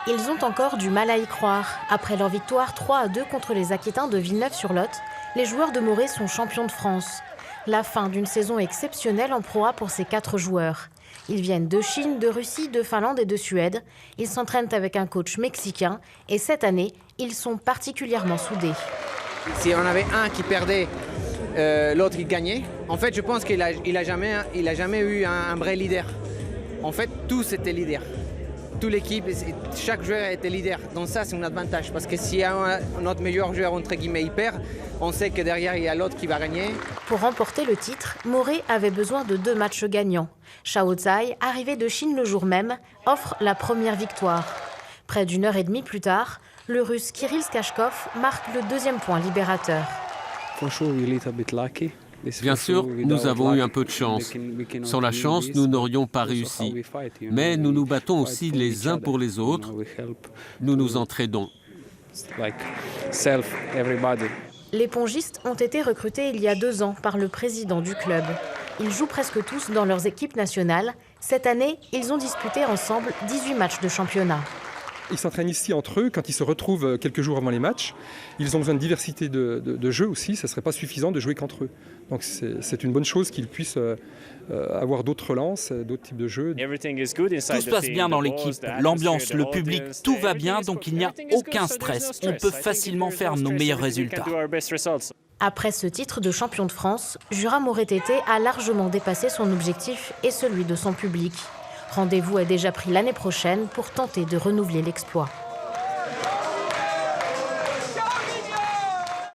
Ils ont encore du mal à y croire. Après leur victoire 3-2 contre les Aquitains de Villeneuve-sur-Lot, les joueurs de Morée sont champions de France. La fin d'une saison exceptionnelle en Pro A pour ces 4 joueurs. Ils viennent de Chine, de Russie, de Finlande et de Suède. Ils s'entraînent avec un coach mexicain et cette année, ils sont particulièrement soudés. Si on avait un qui perdait, l'autre il gagnait. En fait, je pense qu'il a jamais eu un vrai leader. En fait, tous étaient leaders. Toute l'équipe, chaque joueur était leader. Donc ça, c'est un avantage. Parce que si notre meilleur joueur, entre guillemets, il perd, on sait que derrière, il y a l'autre qui va gagner. Pour remporter le titre, Morée avait besoin de 2 matchs gagnants. Shao Tsai, arrivé de Chine le jour même, offre la première victoire. Près d'une heure et demie plus tard, le Russe Kirill Skachkov marque le 2e point libérateur. Bien sûr, nous avons eu un peu de chance. Sans la chance, nous n'aurions pas réussi. Mais nous nous battons aussi les uns pour les autres. Nous nous entraidons. Les pongistes ont été recrutés il y a 2 ans par le président du club. Ils jouent presque tous dans leurs équipes nationales. Cette année, ils ont disputé ensemble 18 matchs de championnat. Ils s'entraînent ici entre eux quand ils se retrouvent quelques jours avant les matchs. Ils ont besoin de diversité de jeux aussi. Ça ne serait pas suffisant de jouer qu'entre eux. Donc c'est une bonne chose qu'ils puissent avoir d'autres relances, d'autres types de jeux. Tout se passe bien dans l'équipe. L'ambiance, le public, tout va bien, donc il n'y a aucun stress. On peut facilement faire nos meilleurs résultats. Après ce titre de champion de France, Jura Morée-Tété a largement dépassé son objectif et celui de son public. Rendez-vous est déjà pris l'année prochaine pour tenter de renouveler l'exploit.